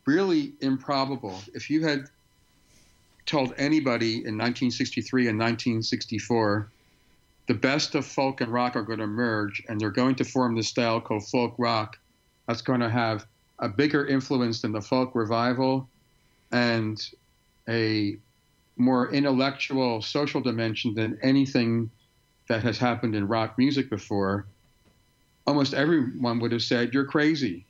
really improbable. If you had told anybody in 1963 and 1964 the best of folk and rock are going to merge and they're going to form this style called folk rock that's going to have a bigger influence than the folk revival and a more intellectual social dimension than anything that has happened in rock music before, almost everyone would have said, "You're crazy."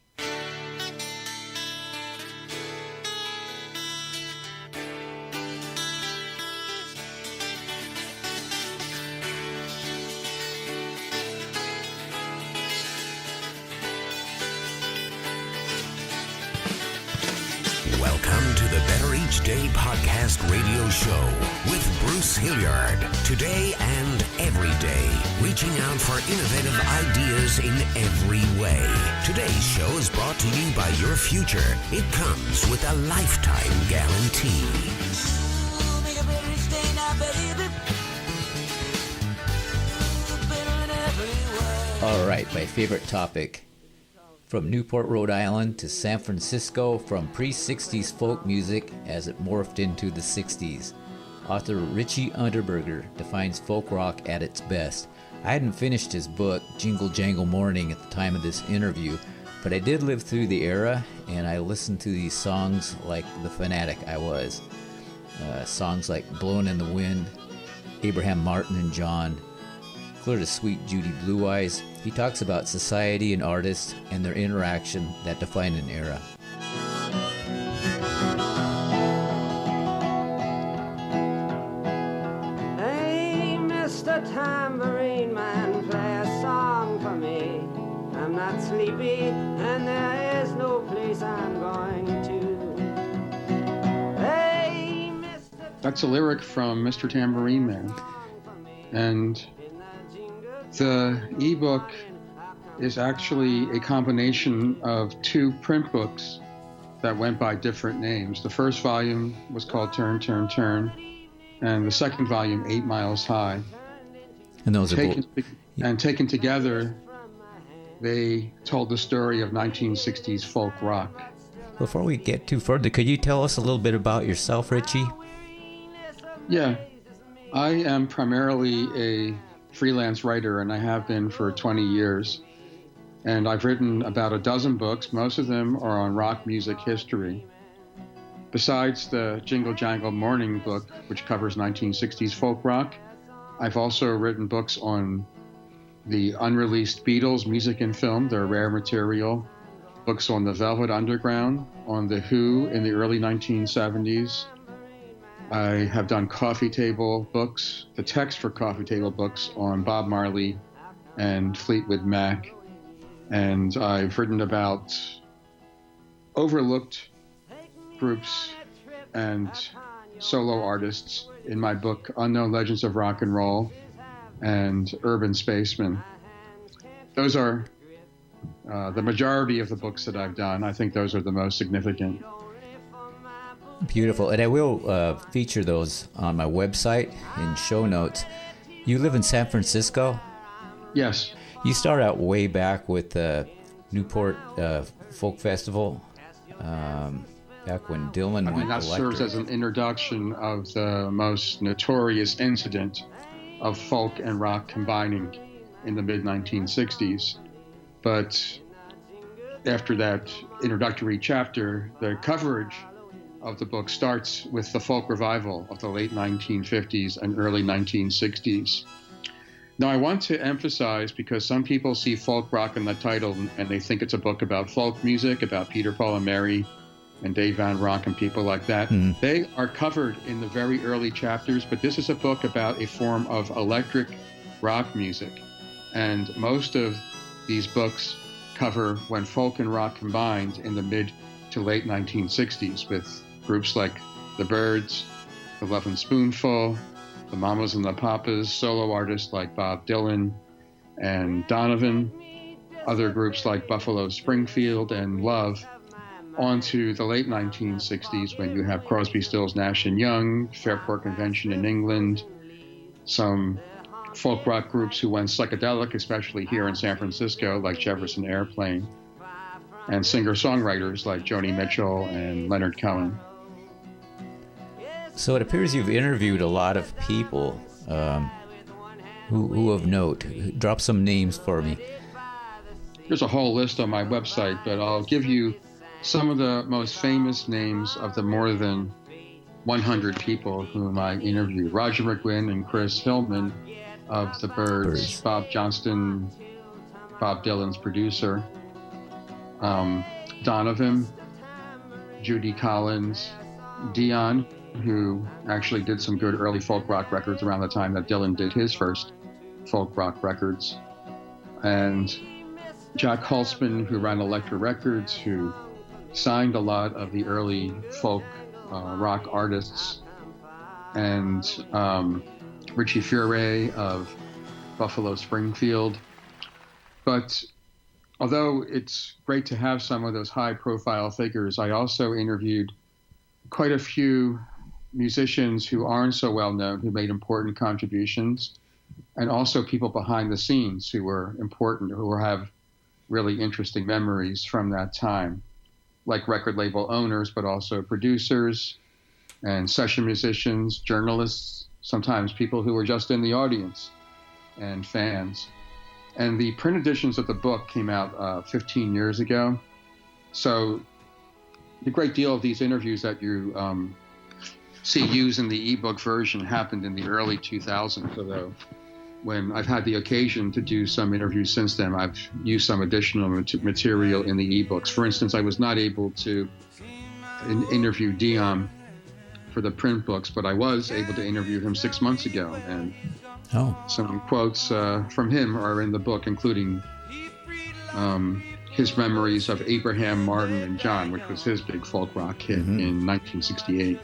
Welcome to the Better Each Day podcast radio show with Bruce Hilliard. Today and every day, reaching out for innovative ideas in every way. Today's show is brought to you by your future. It comes with a lifetime guarantee. All right, my favorite topic. From Newport, Rhode Island to San Francisco, from pre-60s folk music as it morphed into the 60s. Author Richie Unterberger defines folk rock at its best. I hadn't finished his book, Jingle Jangle Morning, at the time of this interview, but I did live through the era, and I listened to these songs like the fanatic I was. Songs like Blowin' in the Wind, Abraham Martin and John, Clear to Sweet Judy Blue Eyes. He talks about society and artists and their interaction that define an era. Hey, Mr. Tambourine Man, play a song for me. I'm not sleepy and there is no place I'm going to. Hey, Mr. That's a lyric from Mr. Tambourine Man. And the ebook is actually a combination of two print books that went by different names. The first volume was called Turn, Turn, Turn, and the second volume, 8 Miles High. And those are taken together, they told the story of 1960s folk rock. Before we get too further, could you tell us a little bit about yourself, Richie? Yeah, I am primarily a freelance writer, and I have been for 20 years. And I've written about a dozen books. Most of them are on rock music history. Besides the Jingle Jangle Morning book, which covers 1960s folk rock, I've also written books on the unreleased Beatles music and film, their rare material, books on the Velvet Underground, on The Who in the early 1970s. I have done coffee table books, the text for coffee table books on Bob Marley and Fleetwood Mac. And I've written about overlooked groups and solo artists in my book, Unknown Legends of Rock and Roll and Urban Spacemen. Those are the majority of the books that I've done. I think those are the most significant. Beautiful. And I will feature those on my website in show notes. You live in San Francisco? Yes. You start out way back with the Newport Folk Festival, back when Dylan went that electric. serves as an introduction of the most notorious incident of folk and rock combining in the mid-1960s. But after that introductory chapter, the coverage of the book starts with the folk revival of the late 1950s and early 1960s. Now, I want to emphasize, because some people see folk rock in the title and they think it's a book about folk music, about Peter, Paul, and Mary, and Dave Van Ronk and people like that. They are covered in the very early chapters, but this is a book about a form of electric rock music. And most of these books cover when folk and rock combined in the mid to late 1960s with groups like the Byrds, the Lovin' Spoonful, the Mamas and the Papas, solo artists like Bob Dylan and Donovan, other groups like Buffalo Springfield and Love, on to the late 1960s when you have Crosby, Stills, Nash & Young, Fairport Convention in England, some folk rock groups who went psychedelic, especially here in San Francisco, like Jefferson Airplane. and singer-songwriters like Joni Mitchell and Leonard Cohen. So it appears you've interviewed a lot of people who of note. Drop some names for me. There's a whole list on my website, but I'll give you some of the most famous names of the more than 100 people whom I interviewed. Roger McGuinn and Chris Hillman of the Byrds. Bob Johnston, Bob Dylan's producer. Donovan, Judy Collins, Dion, who actually did some good early folk rock records around the time that Dylan did his first folk rock records. And Jack Holtzman, who ran Elektra Records, who signed a lot of the early folk rock artists. And Richie Furay of Buffalo Springfield. But although it's great to have some of those high-profile figures, I also interviewed quite a few musicians who aren't so well-known, who made important contributions, and also people behind the scenes who were important, who have really interesting memories from that time, like record label owners, but also producers and session musicians, journalists, sometimes people who were just in the audience, and fans. And the print editions of the book came out 15 years ago. So the great deal of these interviews that you see used in the ebook version happened in the early 2000s, although when I've had the occasion to do some interviews since then, I've used some additional material in the ebooks. For instance, I was not able to interview Dion for the print books, but I was able to interview him 6 months ago, and some quotes from him are in the book, including his memories of Abraham, Martin, and John, which was his big folk rock hit in 1968.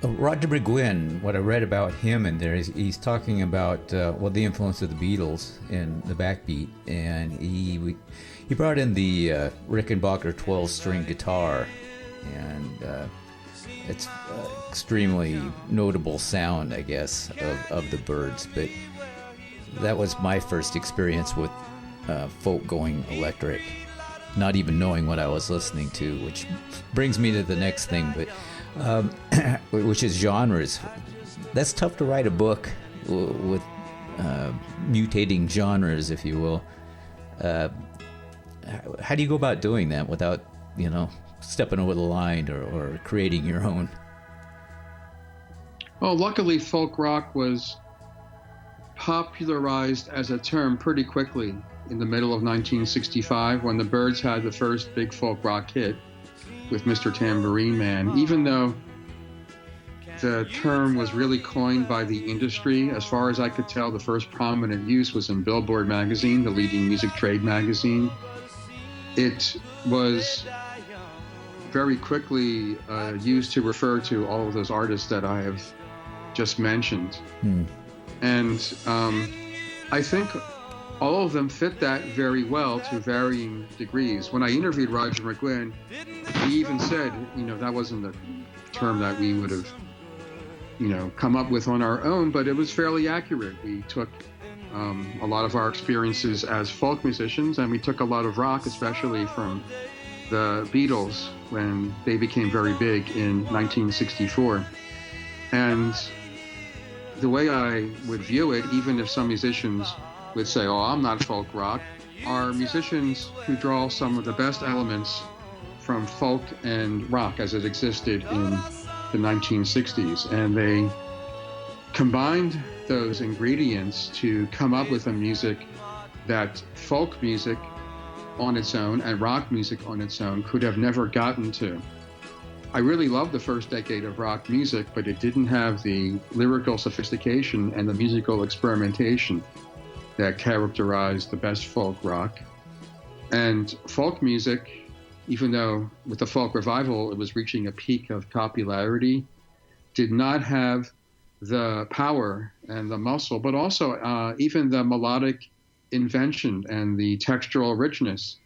Roger McGuinn, what I read about him in there is he's talking about the influence of the Beatles and the backbeat, and he brought in the Rickenbacker 12-string guitar, and it's extremely notable sound, I guess, of the Byrds. But that was my first experience with folk going electric, not even knowing what I was listening to, which brings me to the next thing, but which is genres. That's tough to write a book with mutating genres, if you will. How do you go about doing that without, stepping over the line or creating your own? Well, luckily, folk rock was popularized as a term pretty quickly in the middle of 1965 when the Byrds had the first big folk rock hit with Mr. Tambourine Man. Even though the term was really coined by the industry, as far as I could tell, the first prominent use was in Billboard magazine, the leading music trade magazine. It was very quickly used to refer to all of those artists that I have just mentioned. And I think all of them fit that very well to varying degrees. When I interviewed Roger McGuinn, he even said, that wasn't a term that we would have, come up with on our own, but it was fairly accurate. We took a lot of our experiences as folk musicians, and we took a lot of rock, especially from the Beatles when they became very big in 1964. And the way I would view it, even if some musicians would say, I'm not folk rock, are musicians who draw some of the best elements from folk and rock as it existed in the 1960s. And they combined those ingredients to come up with a music that folk music on its own and rock music on its own could have never gotten to. I really loved the first decade of rock music, but it didn't have the lyrical sophistication and the musical experimentation that characterized the best folk rock. And folk music, even though with the folk revival it was reaching a peak of popularity, did not have the power and the muscle, but also even the melodic invention and the textural richness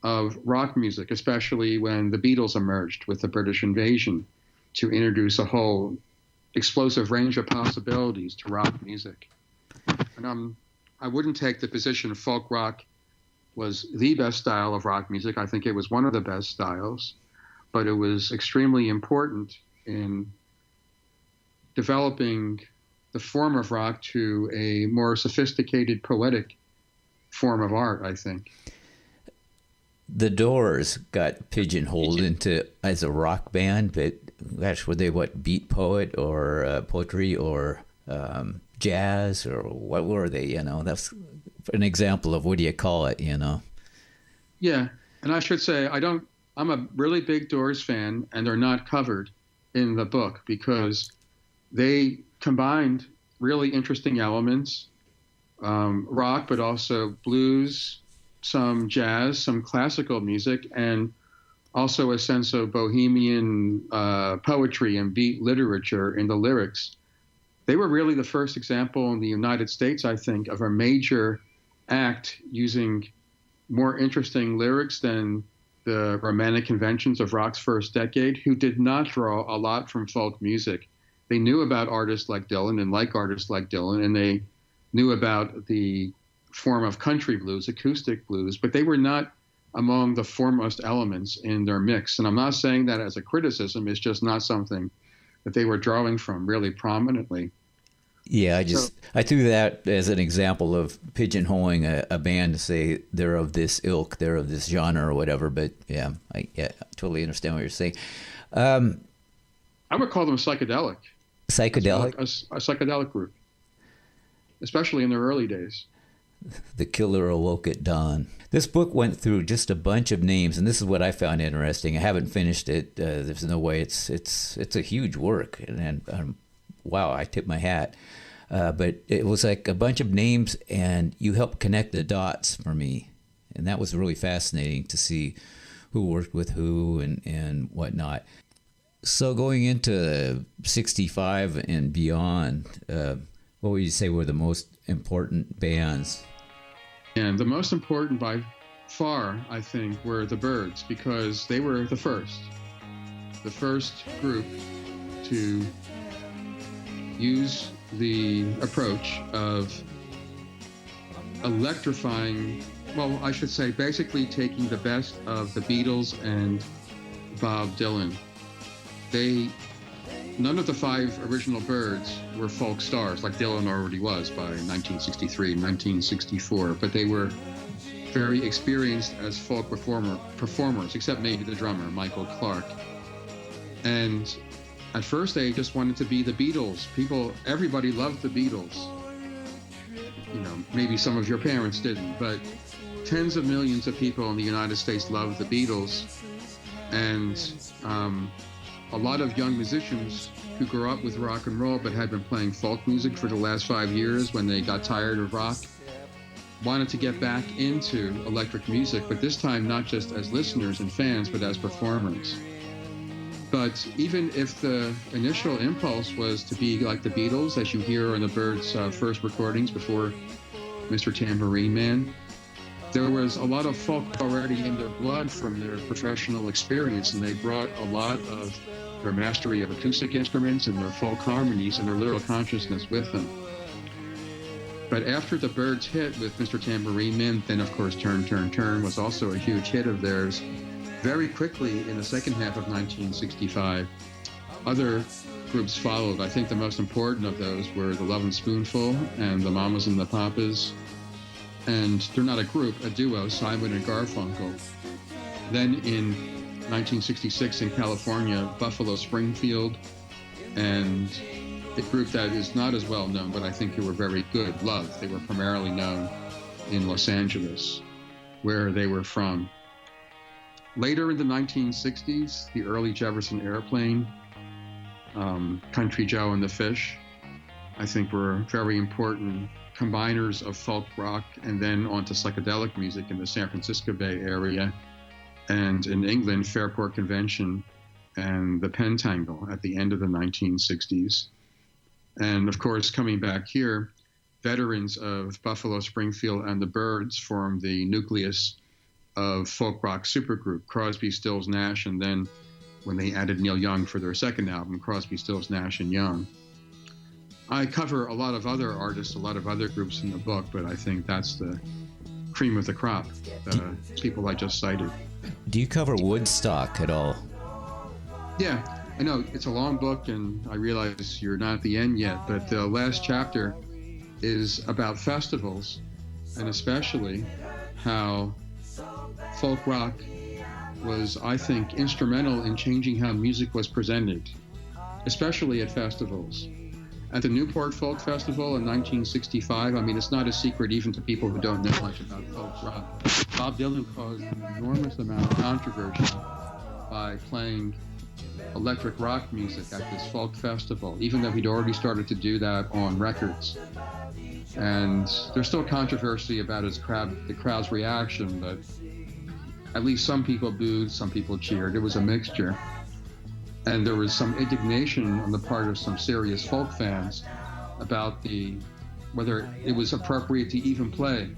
of rock music, especially when the Beatles emerged with the British invasion to introduce a whole explosive range of possibilities to rock music. And I wouldn't take the position folk rock was the best style of rock music. I think it was one of the best styles, but it was extremely important in developing the form of rock to a more sophisticated, poetic form of art, I think. The Doors got pigeonholed into as a rock band, but gosh, were they what, beat poet or poetry or jazz, or what were they? You know, that's an example of what do you call it? You know. Yeah, and I should say I'm a really big Doors fan, and they're not covered in the book because they combined really interesting elements, rock, but also blues, some jazz, some classical music, and also a sense of bohemian poetry and beat literature in the lyrics. They were really the first example in the United States, I think, of a major act using more interesting lyrics than the romantic conventions of rock's first decade, who did not draw a lot from folk music. They knew about artists like Dylan and like artists like Dylan, and they knew about the form of country blues, acoustic blues, but they were not among the foremost elements in their mix. And I'm not saying that as a criticism, it's just not something that they were drawing from really prominently. Yeah, I threw that as an example of pigeonholing a band to say they're of this ilk, they're of this genre or whatever. But yeah, I totally understand what you're saying. I would call them psychedelic. Psychedelic? A psychedelic group, especially in their early days. The Killer Awoke at Dawn. This book went through just a bunch of names, and this is what I found interesting. I haven't finished it. There's no way. It's a huge work, and wow, I tip my hat. But it was like a bunch of names, and you helped connect the dots for me, and that was really fascinating to see who worked with who and whatnot. So going into 65 and beyond, what would you say were the most important bands? And the most important by far, I think, were the Byrds, because they were the first group to use the approach of electrifying, well, I should say basically taking the best of the Beatles and Bob Dylan. None of the 5 original Byrds were folk stars like Dylan already was by 1963, 1964, but they were very experienced as folk performers, except maybe the drummer, Michael Clark. And at first they just wanted to be the Beatles. Everybody loved the Beatles. You know, maybe some of your parents didn't, but tens of millions of people in the United States loved the Beatles. And a lot of young musicians who grew up with rock and roll but had been playing folk music for the last 5 years when they got tired of rock wanted to get back into electric music, but this time not just as listeners and fans, but as performers. But even if the initial impulse was to be like the Beatles, as you hear on the Byrds' first recordings before Mr. Tambourine Man, there was a lot of folk already in their blood from their professional experience, and they brought a lot of their mastery of acoustic instruments and their folk harmonies and their lyrical consciousness with them. But after the Byrds hit with Mr. Tambourine Man, then of course Turn, Turn, Turn was also a huge hit of theirs. Very quickly in the second half of 1965, other groups followed. I think the most important of those were the Lovin' Spoonful and the Mamas and the Papas. And they're not a group, a duo, Simon and Garfunkel. Then in 1966 in California, Buffalo Springfield, and a group that is not as well known, but I think they were very good, Love. They were primarily known in Los Angeles, where they were from. Later in the 1960s, the early Jefferson Airplane, Country Joe and the Fish, I think were very important combiners of folk rock and then onto psychedelic music in the San Francisco Bay Area, and in England, Fairport Convention and the Pentangle at the end of the 1960s. And of course, coming back here, veterans of Buffalo Springfield and the Byrds formed the nucleus of folk rock supergroup, Crosby, Stills, Nash, and then when they added Neil Young for their second album, Crosby, Stills, Nash, and Young. I cover a lot of other artists, a lot of other groups in the book, but I think that's the cream of the crop, the people I just cited. Do you cover Woodstock at all? Yeah, I know it's a long book, and I realize you're not at the end yet, but the last chapter is about festivals, and especially how folk rock was, I think, instrumental in changing how music was presented, especially at festivals. At the Newport Folk Festival in 1965, I mean, it's not a secret even to people who don't know much about folk rock, Bob Dylan caused an enormous amount of controversy by playing electric rock music at this folk festival, even though he'd already started to do that on records. And there's still controversy about the crowd's reaction, but at least some people booed, some people cheered. It was a mixture. And there was some indignation on the part of some serious folk fans about whether it was appropriate to even play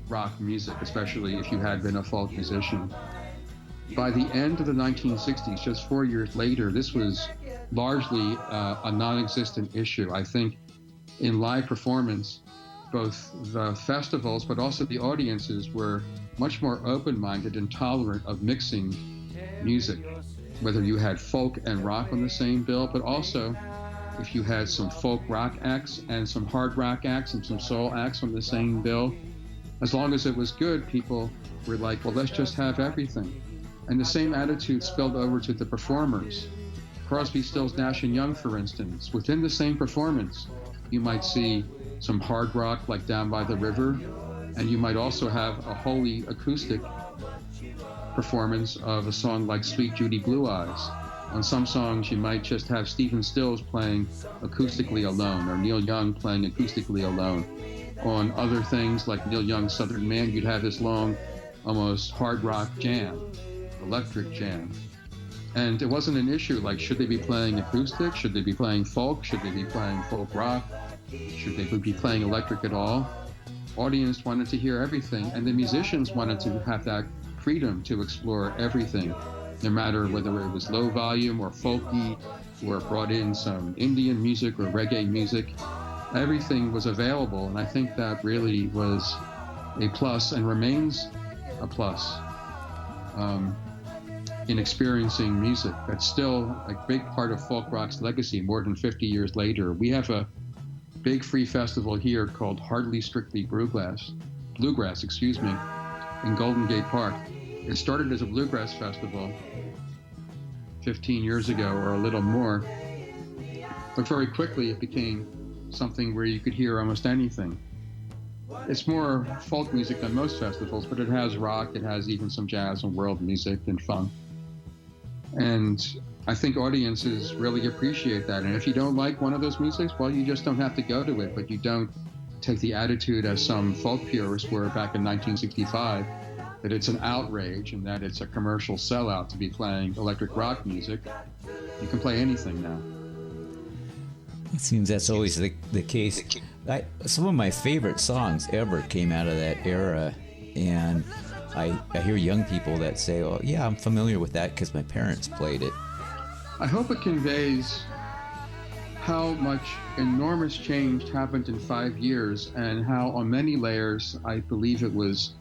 rock music, especially if you had been a folk musician. By the end of the 1960s, just 4 years later, this was largely a non-existent issue. I think in live performance, both the festivals but also the audiences were much more open-minded and tolerant of mixing music, whether you had folk and rock on the same bill, but also if you had some folk rock acts and some hard rock acts and some soul acts on the same bill. As long as it was good, people were like, well, let's just have everything. And the same attitude spilled over to the performers. Crosby, Stills, Nash & Young, for instance. Within the same performance, you might see some hard rock like Down by the River, and you might also have a wholly acoustic performance of a song like Sweet Judy Blue Eyes. On some songs, you might just have Stephen Stills playing acoustically alone, or Neil Young playing acoustically alone. On other things, like Neil Young's Southern Man, you'd have this long, almost hard rock jam, electric jam. And it wasn't an issue like, should they be playing acoustic? Should they be playing folk? Should they be playing folk rock? Should they be playing electric at all? Audience wanted to hear everything, and the musicians wanted to have that freedom to explore everything, no matter whether it was low volume or folky, or brought in some Indian music or reggae music. Everything was available, and I think that really was a plus and remains a plus in experiencing music. That's still a big part of folk rock's legacy more than 50 years later. We have a big free festival here called Hardly Strictly Bluegrass, in Golden Gate Park. It started as a bluegrass festival 15 years ago or a little more, but very quickly it became something where you could hear almost anything. It's more folk music than most festivals, but it has rock, it has even some jazz and world music and funk. And I think audiences really appreciate that. And if you don't like one of those musics, well, you just don't have to go to it, but you don't take the attitude as some folk purists were back in 1965, that it's an outrage and that it's a commercial sellout to be playing electric rock music. You can play anything now. It seems that's always the case. Some of my favorite songs ever came out of that era, and I hear young people that say, oh, yeah, I'm familiar with that because my parents played it. I hope it conveys how much enormous change happened in 5 years and how on many layers I believe it was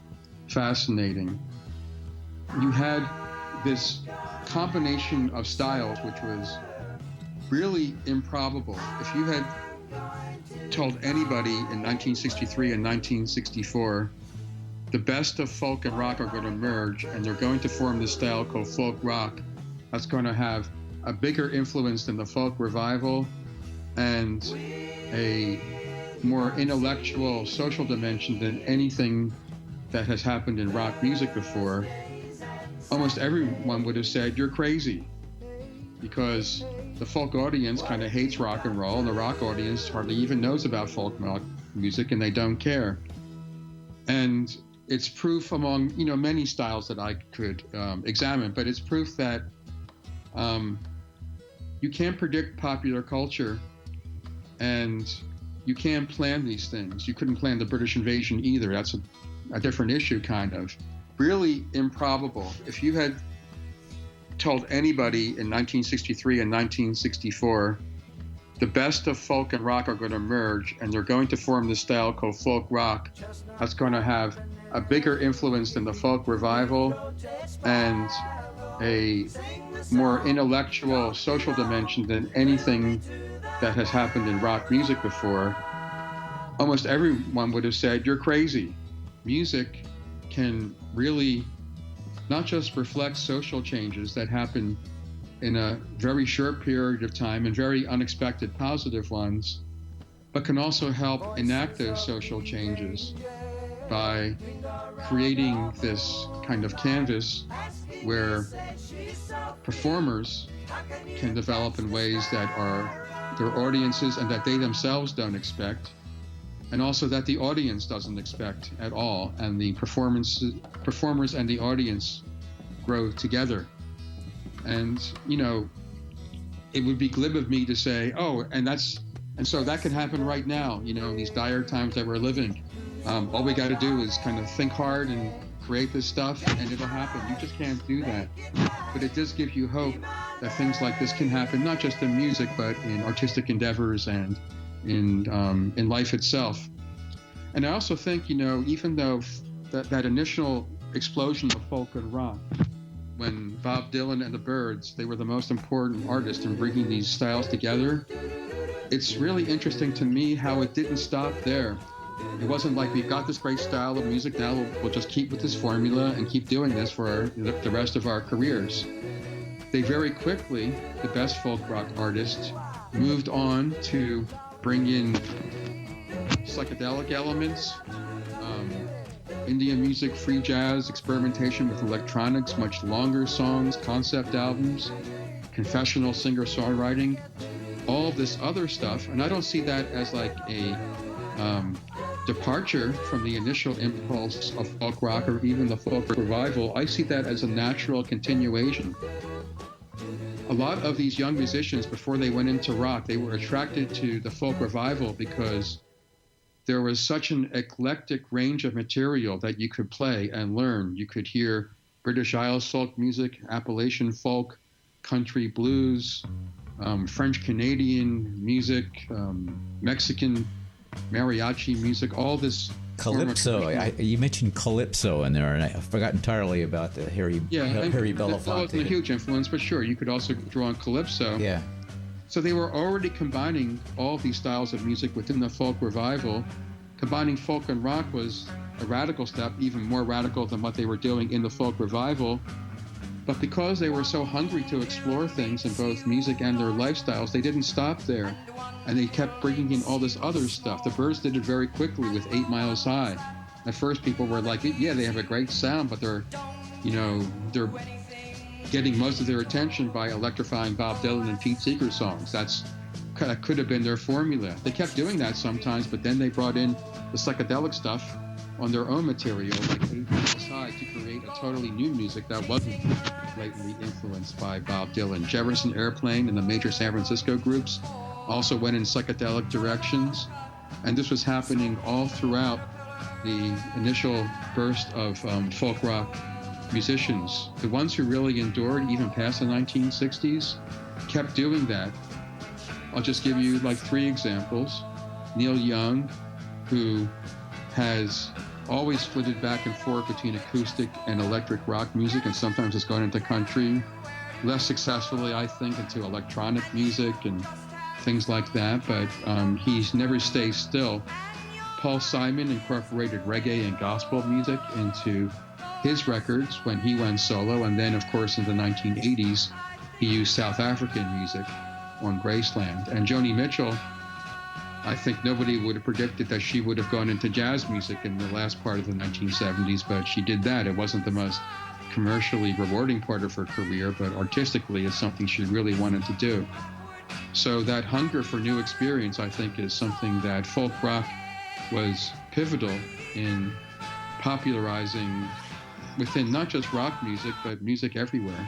fascinating. You had this combination of styles which was really improbable. If you had told anybody in 1963 and 1964 the best of folk and rock are going to merge and they're going to form this style called folk rock that's going to have a bigger influence than the folk revival and a more intellectual social dimension than anything that has happened in rock music before, almost everyone would have said, you're crazy. Because the folk audience kind of hates rock and roll, and the rock audience hardly even knows about folk music, and they don't care. And it's proof among, many styles that I could examine, but it's proof that you can't predict popular culture, and you can't plan these things. You couldn't plan the British invasion either. That's a different issue, kind of. Really improbable. If you had told anybody in 1963 and 1964 the best of folk and rock are going to merge, and they're going to form this style called folk rock that's going to have a bigger influence than the folk revival and a more intellectual, social dimension than anything that has happened in rock music before. Almost everyone would have said, you're crazy. Music can really not just reflect social changes that happen in a very short period of time and very unexpected positive ones, but can also help enact those social changes by creating this kind of canvas where performers can develop in ways that are their audiences and that they themselves don't expect, and also that the audience doesn't expect at all, and the performers and the audience grow together. And, you know, it would be glib of me to say, oh, and so that could happen right now, you know, in these dire times that we're living. All we got to do is kind of think hard and create this stuff, and it'll happen. You just can't do that. But it does give you hope that things like this can happen, not just in music, but in artistic endeavors and in life itself. And I also think, you know, even though that initial explosion of folk and rock, when Bob Dylan and the Byrds, they were the most important artists in bringing these styles together, it's really interesting to me how it didn't stop there. It wasn't like we've got this great style of music, now we'll just keep with this formula and keep doing this for the rest of our careers. They very quickly, the best folk rock artists, moved on to bring in psychedelic elements, Indian music, free jazz, experimentation with electronics, much longer songs, concept albums, confessional singer-songwriting, all of this other stuff. And I don't see that as like a departure from the initial impulse of folk rock or even the folk revival. I see that as a natural continuation. A lot of these young musicians, before they went into rock, they were attracted to the folk revival because there was such an eclectic range of material that you could play and learn. You could hear British Isles folk music, Appalachian folk, country blues, French Canadian music, Mexican mariachi music, all this. Calypso. You mentioned calypso in there, and I forgot entirely about the Harry Belafonte. That wasn't a huge influence, but sure, you could also draw on calypso. Yeah. So they were already combining all these styles of music within the folk revival. Combining folk and rock was a radical step, even more radical than what they were doing in the folk revival. But because they were so hungry to explore things in both music and their lifestyles, they didn't stop there. And they kept bringing in all this other stuff. The Byrds did it very quickly with 8 Miles High. At first, people were like, yeah, they have a great sound, but they're getting most of their attention by electrifying Bob Dylan and Pete Seeger songs. That could have been their formula. They kept doing that sometimes, but then they brought in the psychedelic stuff on their own material, like 8 Miles High, to create a totally new music that wasn't blatantly influenced by Bob Dylan. Jefferson Airplane and the major San Francisco groups also went in psychedelic directions, and this was happening all throughout the initial burst of folk rock musicians. The ones who really endured even past the 1960s kept doing that. I'll just give you like 3 examples. Neil Young, who has always flitted back and forth between acoustic and electric rock music, and sometimes has gone into country, less successfully, I think, into electronic music and things like that, but he's never stayed still. Paul Simon incorporated reggae and gospel music into his records when he went solo, and then, of course, in the 1980s, he used South African music on Graceland. And Joni Mitchell, I think nobody would have predicted that she would have gone into jazz music in the last part of the 1970s, but she did that. It wasn't the most commercially rewarding part of her career, but artistically it's something she really wanted to do. So that hunger for new experience, I think, is something that folk rock was pivotal in popularizing within not just rock music, but music everywhere.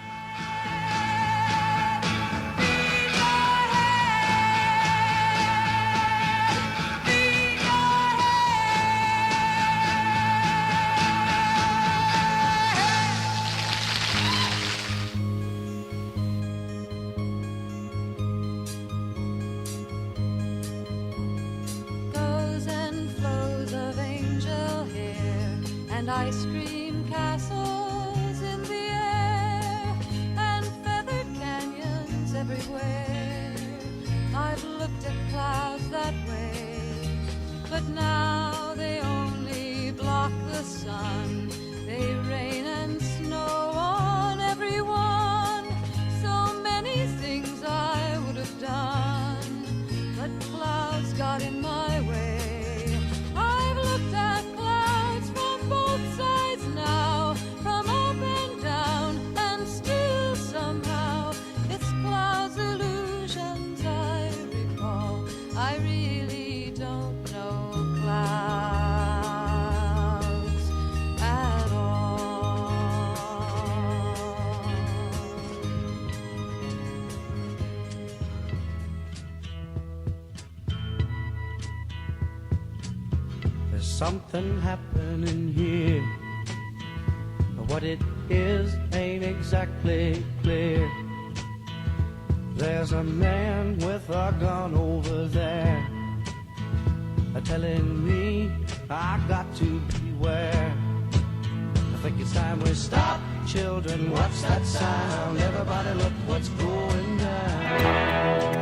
ice cream castles in the air and feathered canyons everywhere. I've looked at clouds that way, but now they only block the sun. They rain and snow on everyone. So many things I would have done, but clouds got in my way. I've looked at clouds from both sides now, from up and down, and still somehow it's clouds' illusions I recall. I really don't know clouds at all. There's something happening here. What it is ain't exactly clear. There's a man with a gun over there, telling me I got to beware. I think it's time we stop, children. What's that sound? Everybody look what's going down.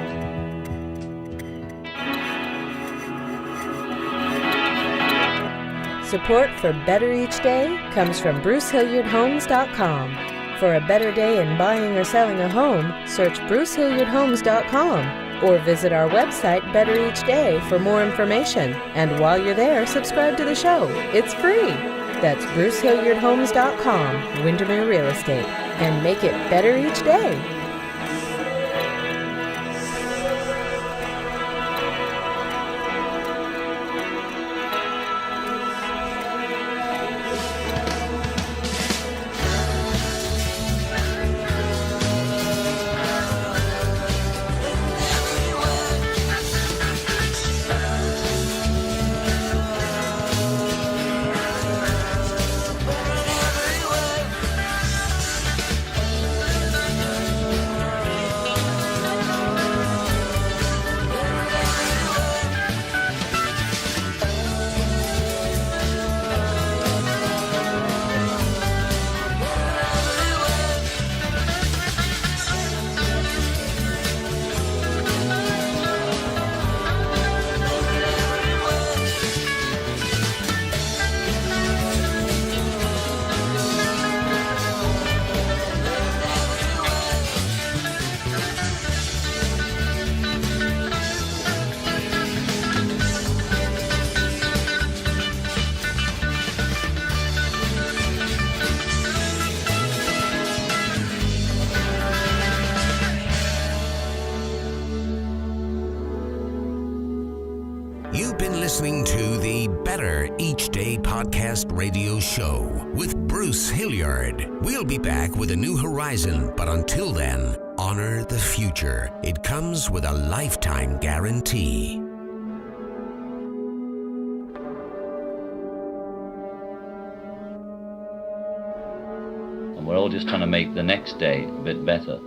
Support for Better Each Day comes from BruceHilliardHomes.com. For a better day in buying or selling a home, search BruceHilliardHomes.com or visit our website Better Each Day for more information. And while you're there, subscribe to the show. It's free. That's BruceHilliardHomes.com, Windermere Real Estate, and make it better each day. You've been listening to the Better Each Day podcast radio show with Bruce Hilliard. We'll be back with a new horizon, but until then, honor the future. It comes with a lifetime guarantee. And we're all just trying to make the next day a bit better.